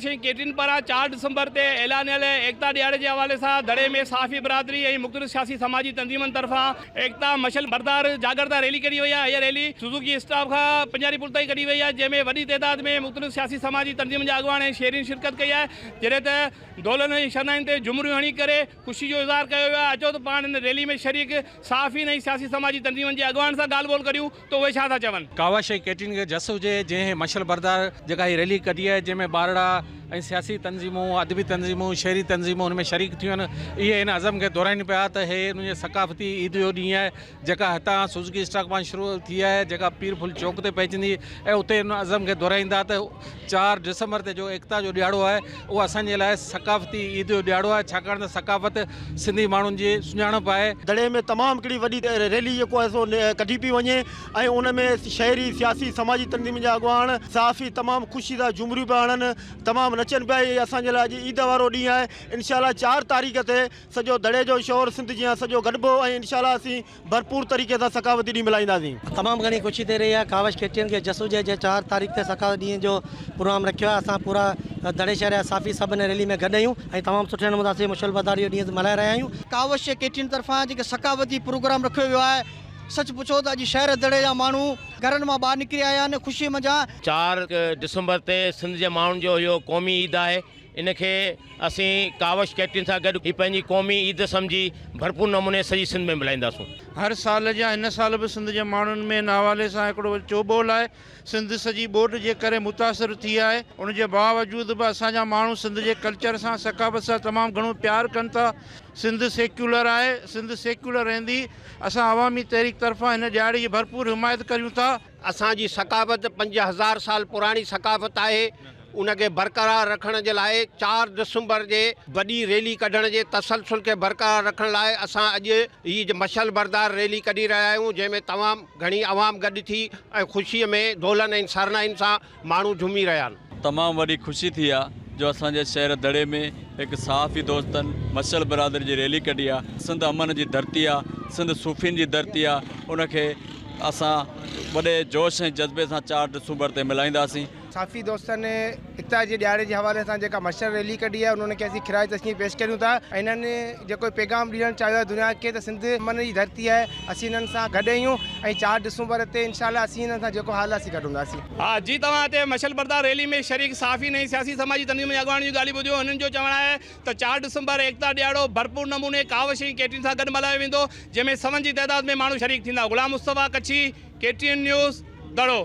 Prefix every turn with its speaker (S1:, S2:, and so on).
S1: कावशी Katrin पारां 4 डिसंबर ते ऐलानियल एकता ॾियारे जे हवाले सां दड़े में साफ़ी बिरादरी ऐं मुख़्तलिफ़ सियासी समाजी तंज़ीमनि तरफ़ां एकता मशल बरदार जागरता रैली कढी वई आहे। हीअ रैली सुज़ुकी स्टाफ खां पंजारी पुल ताईं कढी वई आहे, जंहिंमें वॾी तइदाद में मुख़्तलिफ़ सियासी समाजी तंज़ीमनि जा अॻवान ऐं शहरीन शिरकत कई आहे। जॾहिं त दोलन ऐं शरनाइनि ते झुमरियूं हणी करे ख़ुशी जो इज़हार कयो वियो आहे। अचो त पाण हिन रैली में शरीक साफ़ी ऐं सियासी समाजी तंज़ीमनि जे अॻवान सां ॻाल्हि ॿोल करियूं त उहे छा था चवनि।
S2: कावशी कैटरीन खे जस हुजे, जंहिं मशल बरदार जेका हीअ रैली कढी आहे, जंहिंमें ॿारड़ा ऐं सियासी तंज़ीमूं, अदबी तंज़ीमूं, शहरी तंज़ीमूं हुन में शरीक थियूं आहिनि। इहे हिन अज़म खे दोहिराइनि पिया त हे हुनजे सक़ाफ़ती ईद जो ॾींहुं आहे, जेका हितां सुज़ुकी स्टॉक मां शुरू थी आहे, जेका पीर फुल चौक ते पइजंदी ऐं उते हिन अज़म खे दोहिराईंदा त 4 डिसंबर ते जो एकता जो ॾियारो आहे उहो असांजे लाइ सक़ाफ़ती ईद जो ॾियारो आहे, छाकाणि त सक़ाफ़त सिंधी माण्हुनि जी सुञाणप आहे।
S3: दड़े में तमामु हिकिड़ी वॾी रैली जेको आहे सो कढी पई वञे ऐं उन में शहरी सियासी समाजी तंज़ीम जा अॻवान साफ़ी तमामु ख़ुशी सां झुमरियूं पिया हणनि, तमामु नचनि पिया। इहे असांजे लाइ अॼु ईद वारो ॾींहुं आहे। इंशाल्लाह 4 तारीख़ ते सॼो दड़े जो शोर सिंध जीअं सॼो गॾिबो ऐं इंशाल्लाह असीं भरपूर तरीक़े सां सक़ाफ़ती ॾींहुं मल्हाईंदासीं।
S4: तमामु घणी ख़ुशी थी रही आहे। कावश कैटरीन खे जस हुजे जे 4 तारीख़ ते सक़ाफ़ती ॾींहं जो प्रोग्राम रखियो आहे। असां पूरा दड़े शहर जा साफ़ी सभु हिन रैली में गॾु आहियूं ऐं तमामु सुठे नमूने असीं मुशल बरदारी जो ॾींहुं मल्हाए रहिया आहियूं।
S5: कावश कैटरीन तरफ़ां जेके सक़ाफ़ती प्रोग्राम रखियो वियो आहे, सच पुछो त अॼु शहर दड़े जा माण्हू घरनि मां ॿाहिरि निकिरी आया आहिनि ख़ुशी मज़ा।
S6: 4 डिसंबर ते सिंध जे माण्हुनि जो इहो क़ौमी ईद आहे। इनखे असीं कावश कैटरीन सां गॾु ही पंहिंजी क़ौमी ईद सम्झी भरपूर नमूने सॼी सिंध में मल्हाईंदासूं।
S7: हर साल जा हिन साल बि सिंध जे माण्हुनि में इन हवाले सां हिकिड़ो चोॿोल आहे। सिंध सॼी ॿोॾि जे करे मुतासिर थी आहे, उनजे बावजूद बि असांजा माण्हू सिंध जे कल्चर सां सक़ाफ़त सां तमामु घणो प्यार कनि था। सिंध सेक्युलर आहे, सिंध सेक्युलर रहंदी। असां अवामी तहरीक तरफ़ां हिन ॾियारे जी भरपूर हिमायत करियूं था।
S8: असांजी सक़ाफ़त 5000 साल पुराणी सक़ाफ़त आहे, उनखे बरक़रार रखण जे लाइ 4 डिसंबर जे वॾी रैली कढण जे तसलसल खे बरक़रार रखण लाइ असां अॼु हीअ मशल बरदार रैली कढी रहिया आहियूं, जंहिंमें तमामु घणी आवाम गॾु थी ऐं ख़ुशीअ में दोलन ऐं सरनाइनि सां माण्हू झूमी रहिया आहिनि।
S9: तमामु वॾी ख़ुशी थी आहे जो असांजे शहर दड़े में हिकु साफ़ी दोस्तनि मशल बरादरी जी रैली कढी आहे। सिंध अमन जी धरती आहे, सिंध सूफ़ियुनि जी धरती आहे, उनखे असां वॾे जोश ऐं जज़्बे सां 4 डिसंबर ते मल्हाईंदासीं।
S5: साफ़ी दोस्तनि एकता जे ॾियारे जे हवाले सां जेका मशल रैली कढी आहे, उन्हनि खे असीं खिराई तस्वीर पेश करियूं था। इन्हनि जेको पैगाम ॾियणु चाहियो आहे दुनिया खे त सिंध अमन जी धरती आहे, असीं हिननि सां गॾु आहियूं ऐं 4 डिसंबर ते इंशाल्लाह असीं हिननि सां जेको हाल असीं कढंदासीं।
S1: हा जी, तव्हां हिते मशल बरदार रैली में शरीक साफ़ी ऐं सियासी समाजी तंज़ीम जे अॻवान जी ॻाल्हि ॿुधियो। हुननि जो चवणु आहे त 4 डिसंबर एकता ॾियारो भरपूर नमूने कावश ऐं कैटरीन सां गॾु मल्हायो वेंदो, जंहिंमें 7 जी तइदाद में माण्हू शरीक थींदा। ग़ुलाम मुस्तफ़ा कच्छी, कैटरीन न्यूज़, दड़ो।